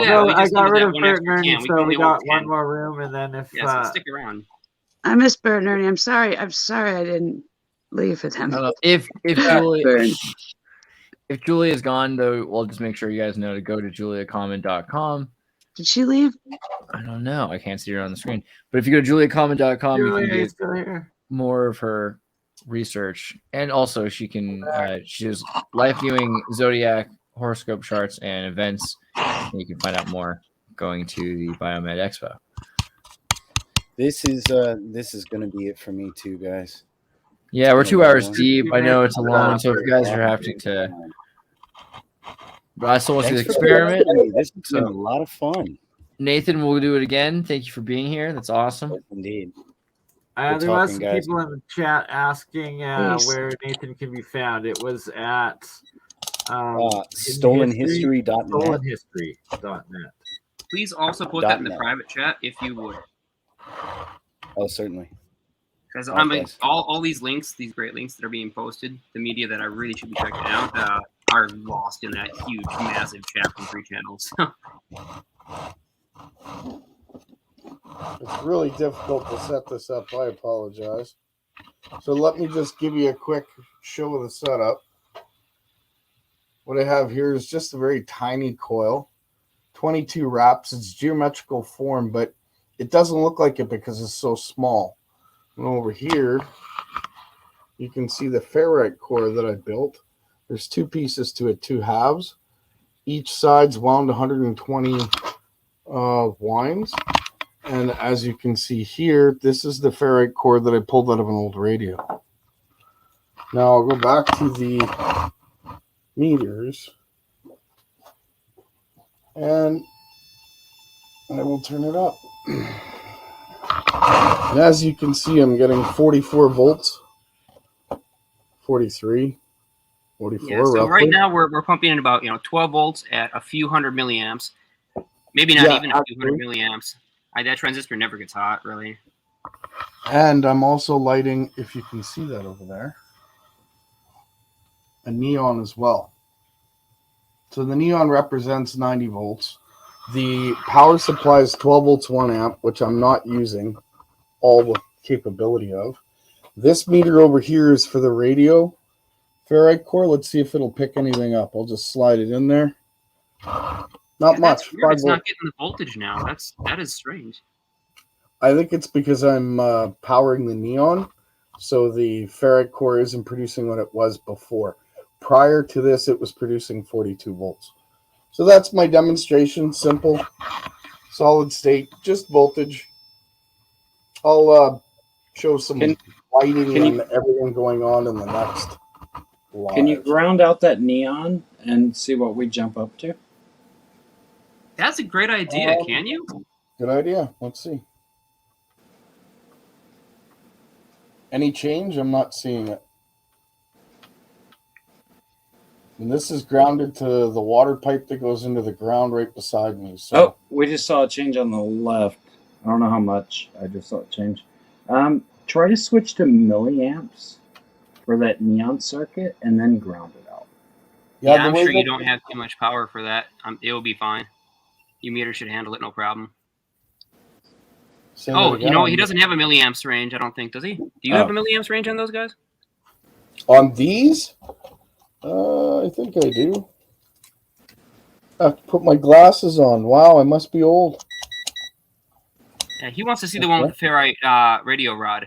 Yeah, I got rid of one Bert extra Ernie, can. so we got 10. one more room, and then if so stick around. I miss Bert and Ernie. I'm sorry I didn't leave with him. If Julie is gone, though, we'll just make sure you guys know to go to juliacommon.com. Did she leave? I don't know. I can't see her on the screen. But if you go to juliacommon.com, you can get more of her research. And also, she does live viewing, zodiac, horoscope charts, and events. And you can find out more going to the Biomed Expo. This is going to be it for me too, guys. Yeah, we're 2 hours deep. I know it's a long one, so if you guys are having to... But I still want to see the experiment. This has been a lot of fun. Nathan, we'll do it again. Thank you for being here. That's awesome. Indeed. There was some people in the chat asking where Nathan can be found. It was at stolenhistory.net. Stolenhistory.net. Please also put that in the private chat if you would. Oh, certainly. Because I mean, all these links, these great links that are being posted, the media that I really should be checking out, are lost in that huge, massive chat from 3 channels. It's really difficult to set this up. I apologize. So let me just give you a quick show of the setup. What I have here is just a very tiny coil, 22 wraps. It's geometrical form, but it doesn't look like it because it's so small. And over here, you can see the ferrite core that I built. There's 2 pieces to it, 2 halves. Each side's wound 120 winds. And as you can see here, this is the ferrite core that I pulled out of an old radio. Now I'll go back to the meters. And I will turn it up. And as you can see, I'm getting 44 volts, 43, 44. Yeah, so roughly. Right now we're pumping in about 12 volts at a few hundred milliamps, maybe not even a few hundred milliamps. That transistor never gets hot, really. And I'm also lighting, if you can see that over there, a neon as well. So the neon represents 90 volts. The power supply is 12 volts, 1 amp, which I'm not using all the capability of. This meter over here is for the radio ferrite core. Let's see if it'll pick anything up. I'll just slide it in there. Not much. Weird. It's not getting the voltage now. That is strange. I think it's because I'm powering the neon, so the ferrite core isn't producing what it was before. Prior to this, it was producing 42 volts. So that's my demonstration. Simple, solid state, just voltage. I'll show some lighting and everything going on in the next live. Can you ground out that neon and see what we jump up to? That's a great idea. Can you? Good idea. Let's see. Any change? I'm not seeing it. And this is grounded to the water pipe that goes into the ground right beside me. So. Oh, we just saw a change on the left. I don't know how much. I just saw it change. Try to switch to milliamps for that neon circuit and then ground it out. Yeah, I'm sure you don't have too much power for that. It will be fine. Your meter should handle it, no problem. He doesn't have a milliamps range, I don't think, does he? Do you have a milliamps range on those guys? On these? I think I do. I have to put my glasses on. Wow, I must be old. Yeah, he wants to see the one with the ferrite radio rod.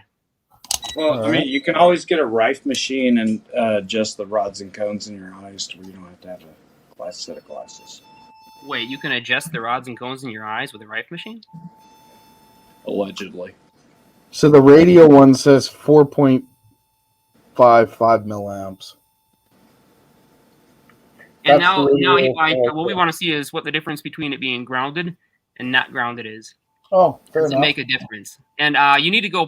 Well, I mean, you can always get a Rife machine and adjust the rods and cones in your eyes to where you don't have to have a set of glasses. Wait, you can adjust the rods and cones in your eyes with a Rife machine? Allegedly. So the radio one says 4.55 milliamps. And now what we want to see is what the difference between it being grounded and not grounded is. Oh, fair enough. Does it make a difference? And you need to go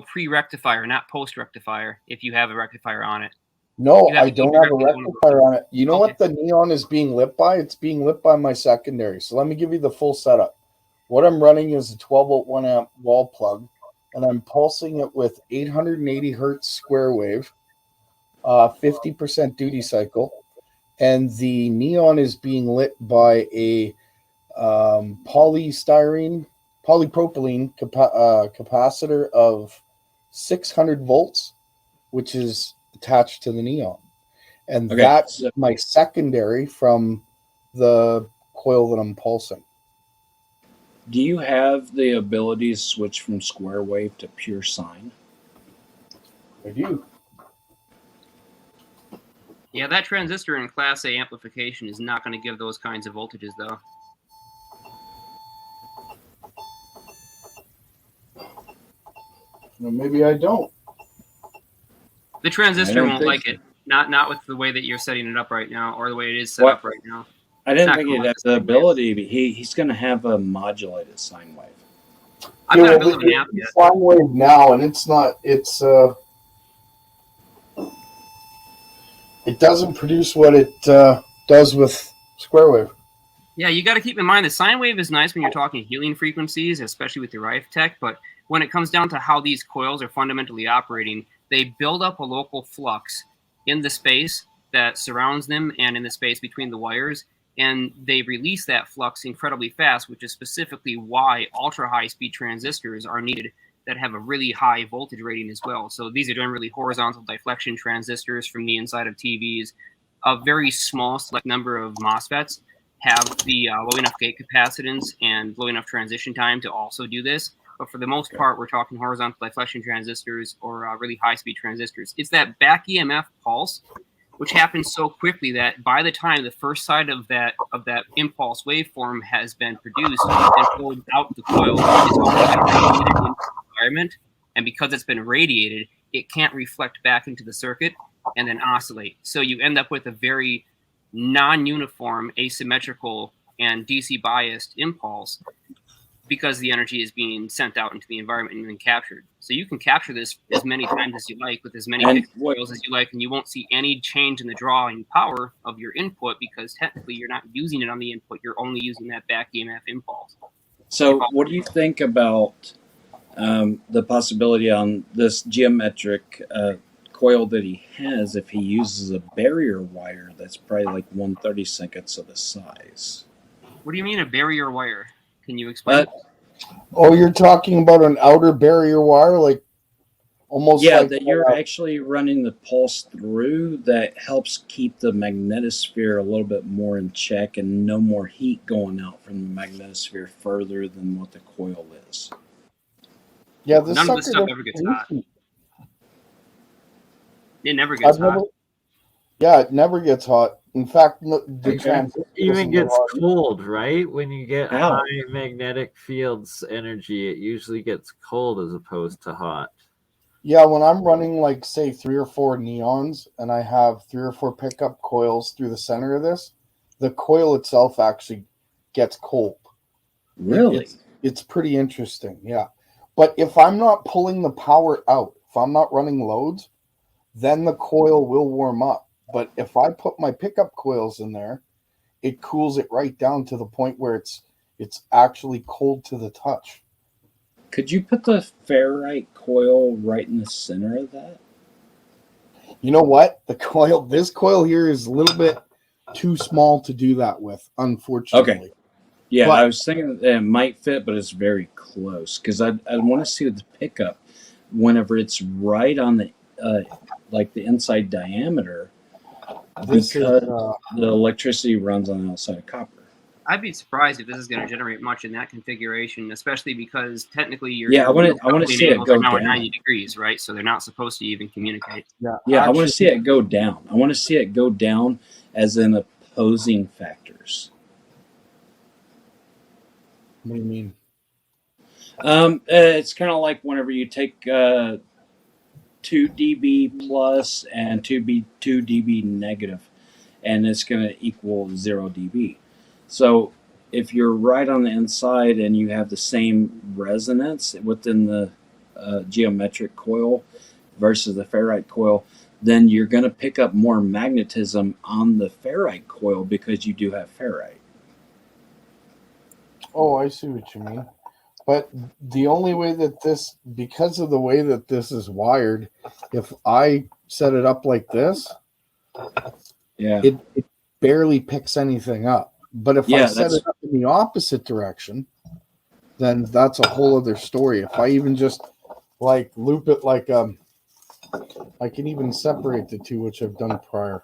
pre-rectifier, not post-rectifier, if you have a rectifier on it. No, I don't have a rectifier on it. You know what the neon is being lit by? It's being lit by my secondary. So let me give you the full setup. What I'm running is a 12 volt 1 amp wall plug, and I'm pulsing it with 880 hertz square wave, 50% duty cycle, and the neon is being lit by a polypropylene capacitor of 600 volts, which is attached to the neon. And that's my secondary from the coil that I'm pulsing. Do you have the ability to switch from square wave to pure sine? I do. Yeah, that transistor in Class A amplification is not going to give those kinds of voltages, though. Well, maybe I don't. The transistor won't like it. Not with the way that you're setting it up right now, or the way it is set up right now. I didn't think he'd have the ability, but he's going to have a modulated sine wave. I've got to build an app yet. Sine wave now, and it's not. It's it doesn't produce what it does with square wave. Yeah, you got to keep in mind the sine wave is nice when you're talking healing frequencies, especially with your Rife Tech. But when it comes down to how these coils are fundamentally operating, they build up a local flux in the space that surrounds them and in the space between the wires, and they release that flux incredibly fast, which is specifically why ultra high speed transistors are needed that have a really high voltage rating as well. So these are generally horizontal deflection transistors from the inside of TVs. A very small select number of MOSFETs have the low enough gate capacitance and low enough transition time to also do this. But for the most part, we're talking horizontal deflection transistors or really high-speed transistors. It's that back EMF pulse, which happens so quickly that by the time the first side of that impulse waveform has been produced and pulled out the coil, it's already been radiated into the environment. And because it's been radiated, it can't reflect back into the circuit and then oscillate. So you end up with a very non-uniform, asymmetrical, and DC-biased impulse, because the energy is being sent out into the environment and then captured. So you can capture this as many times as you like with as many coils as you like, and you won't see any change in the drawing power of your input because technically you're not using it on the input. You're only using that back EMF impulse. So what do you think about the possibility on this geometric coil that he has if he uses a barrier wire that's probably like 1/32 of the size? What do you mean a barrier wire? Can you explain? You're talking about an outer barrier wire, like almost like that you're actually running the pulse through that helps keep the magnetosphere a little bit more in check and no more heat going out from the magnetosphere further than what the coil is. Yeah, none of this stuff ever gets hot. It never gets hot. Yeah, it never gets hot. In fact, it even gets cold, right? When you get high magnetic fields energy, it usually gets cold as opposed to hot. Yeah, when I'm running like say 3 or 4 neons and I have 3 or 4 pickup coils through the center of this, the coil itself actually gets cold. Really? It's pretty interesting, yeah. But if I'm not pulling the power out, if I'm not running loads, then the coil will warm up. But if I put my pickup coils in there, it cools it right down to the point where it's actually cold to the touch. Could you put the ferrite coil right in the center of that? You know what? This coil here is a little bit too small to do that with, unfortunately. Okay. Yeah, I was thinking that it might fit, but it's very close because I want to see the pickup whenever it's right on the like the inside diameter. Because the electricity runs on the outside of copper. I'd be surprised if this is going to generate much in that configuration, especially because technically you're I want to see it go down. 90 degrees, right? So they're not supposed to even communicate. Yeah, I want to see it go down. I want to see it go down as in opposing factors. What do you mean? It's kind of like whenever you take 2 dB plus and 2 dB negative, and it's going to equal 0 dB. So if you're right on the inside and you have the same resonance within the geometric coil versus the ferrite coil, then you're going to pick up more magnetism on the ferrite coil because you do have ferrite. Oh, I see what you mean. But the only way that because of the way that this is wired, if I set it up like this, it barely picks anything up. But if I set it up in the opposite direction, then that's a whole other story. If I even just like loop it like I can even separate the two, which I've done prior.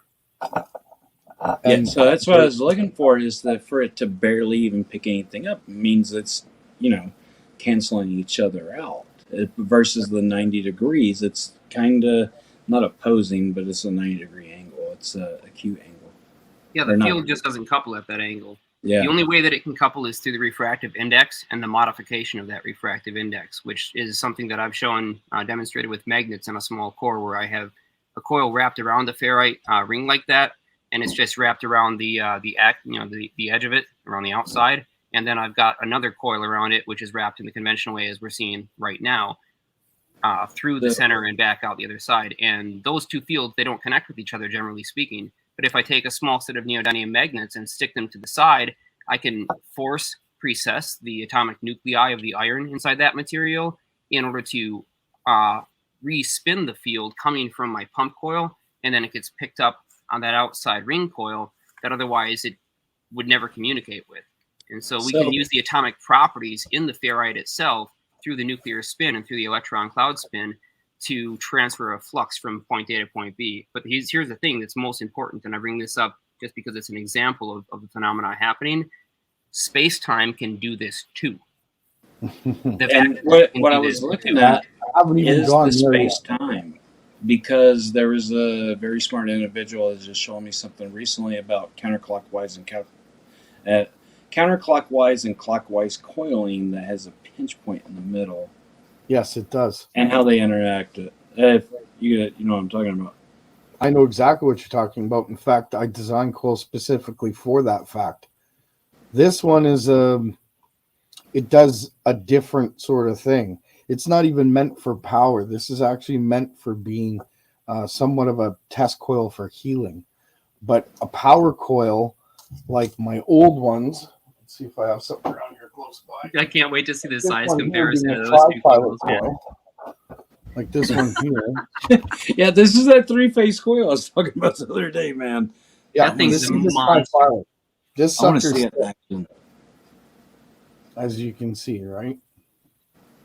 And so that's what I was looking for, is that for it to barely even pick anything up means it's, canceling each other out. Versus the 90 degrees, it's kind of not opposing, but it's a 90-degree angle. It's a acute angle. Yeah, the field just doesn't couple at that angle. Yeah. The only way that it can couple is through the refractive index and the modification of that refractive index, which is something that I've shown demonstrated with magnets in a small core, where I have a coil wrapped around the ferrite ring like that, and it's just wrapped around the edge of it around the outside, and then I've got another coil around it, which is wrapped in the conventional way as we're seeing right now, through the center and back out the other side. And those two fields, they don't connect with each other, generally speaking. But if I take a small set of neodymium magnets and stick them to the side, I can force precess the atomic nuclei of the iron inside that material in order to respin the field coming from my pump coil, and then it gets picked up on that outside ring coil that otherwise it would never communicate with. And so we can use the atomic properties in the ferrite itself through the nuclear spin and through the electron cloud spin to transfer a flux from point A to point B. But here's the thing that's most important, and I bring this up just because it's an example of the phenomena happening. Space-time can do this too. And what I was looking at is the space-time, because there was a very smart individual that just showed me something recently about counterclockwise and clockwise coiling that has a pinch point in the middle. Yes, it does. And how they interact. If you know what I'm talking about. I know exactly what you're talking about. In fact, I designed coil specifically for that fact. This one is it does a different sort of thing. It's not even meant for power. This is actually meant for being somewhat of a test coil for healing. But a power coil, like my old ones, let's see if I have something around here close by. I can't wait to see the size comparison of those two coils. Like this one here. Yeah, this is that three-phase coil I was talking about the other day, man. Yeah, that thing's a monster. This I want to sucker's see it in action. As you can see, right?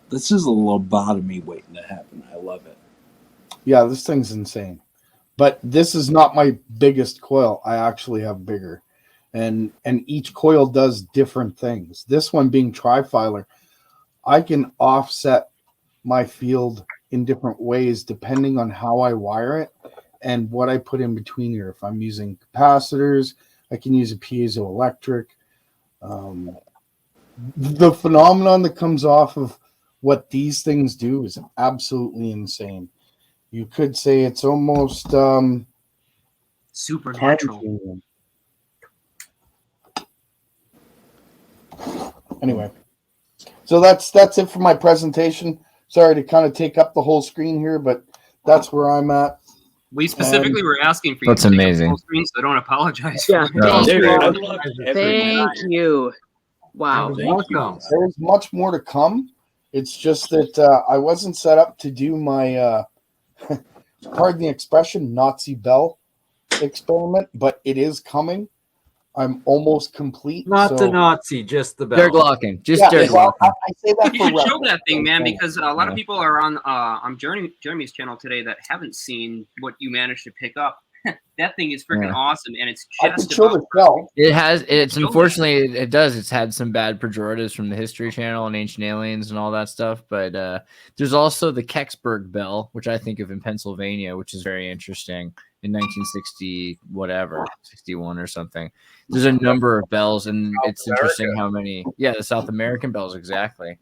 This is a lobotomy waiting to happen. I love it. Yeah, this thing's insane. But this is not my biggest coil. I actually have bigger. And each coil does different things. This one being trifilar, I can offset my field in different ways depending on how I wire it and what I put in between here. If I'm using capacitors, I can use a piezoelectric. The phenomenon that comes off of what these things do is absolutely insane. You could say it's almost supernatural. Anyway, so that's it for my presentation. Sorry to kind of take up the whole screen here, but that's where I'm at. We specifically were asking for you that's to take amazing. up the whole screen, so don't apologize. Yeah, for thank you. Thank you. Wow. Welcome. There's much more to come. It's just that I wasn't set up to do my, pardon the expression, Nazi bell experiment, but it is coming. I'm almost complete. Not the Nazi, just the bell. Derek Locking. Just Derek well, Locking. I say that You for should show reference. that thing, man, because a lot of people are on Jeremy's channel today that haven't seen what you managed to pick up. That thing is freaking awesome, and it's I can just show the shell. It has. It's unfortunately it does. It's had some bad pejoratives from the History Channel and Ancient Aliens and all that stuff. But there's also the Kecksburg bell, which I think of in Pennsylvania, which is very interesting. In 1960, whatever, 61 or something. There's a number of bells, and it's interesting how many. Yeah, the South American bells, exactly.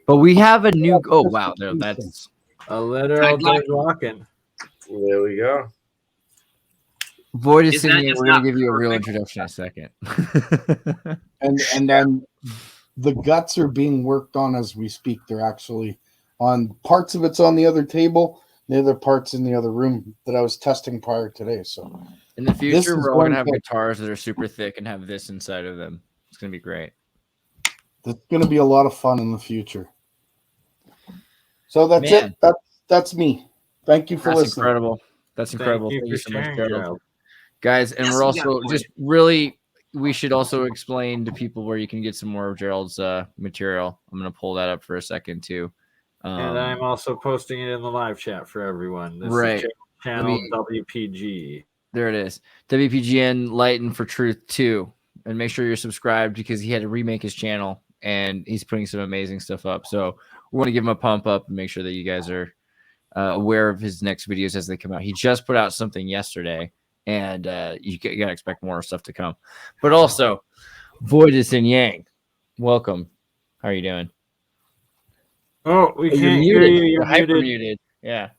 But we have a new. Oh wow, that's a literal Derek Locking. There we go. Void is singing. We're going to give you a real introduction in a second. and then the guts are being worked on as we speak. They're actually on parts of it's on the other table. The other parts in the other room that I was testing prior today. So in the future, we're all going to have guitars that are super thick and have this inside of them. It's going to be great. It's going to be a lot of fun in the future. So that's it. That's me. Thank you for listening. Incredible. That's incredible. Thank you so much, Gerald. Guys, and we're also just really we should also explain to people where you can get some more of Gerald's material. I'm going to pull that up for a second too. And I'm also posting it in the live chat for everyone. This right. is channel WPG. There it is. WPGN Lighten for Truth 2. And make sure you're subscribed because he had to remake his channel and he's putting some amazing stuff up. So we want to give him a pump up and make sure that you guys are aware of his next videos as they come out. He just put out something yesterday, and you got to expect more stuff to come. But also, Voidus and Yang, welcome. How are you doing? Oh, we can't hear you. You're hyper muted. Yeah.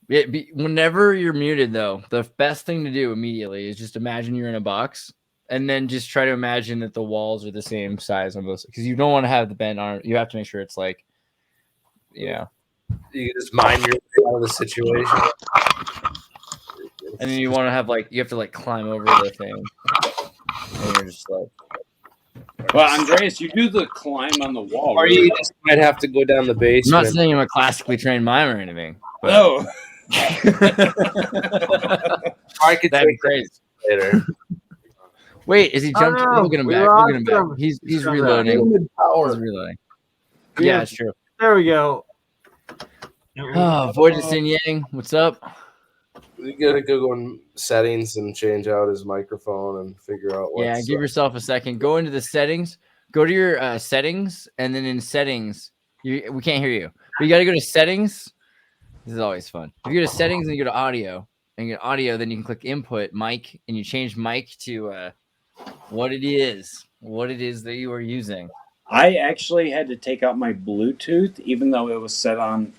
Whenever you're muted, though, the best thing to do immediately is just imagine you're in a box, and then just try to imagine that the walls are the same size on both, because you don't want to have the bend on. You have to make sure it's like, you know. You just mind your way out of the situation. And then you want to have you have to climb over the thing. And you're just like. Well, Andreas, you do the climb on the wall. Or you just might have to go down the basement. I'm not saying I'm a classically trained mime or anything. But No. I could that'd be crazy. Later. Wait, is he jumped? We'll get him back. We'll get him back. He's reloading. He's reloading. Yeah, it's true. There we go. Oh, Voidus and Yang, what's up? We gotta go in settings and change out his microphone and figure out what. Yeah, give yourself a second. Go into the settings. Go to your settings, and then in settings, we can't hear you. But you got to go to settings. This is always fun. If you go to settings and you go to audio, and you get audio, then you can click input mic, and you change mic to what it is that you are using. I actually had to take out my Bluetooth, even though it was set on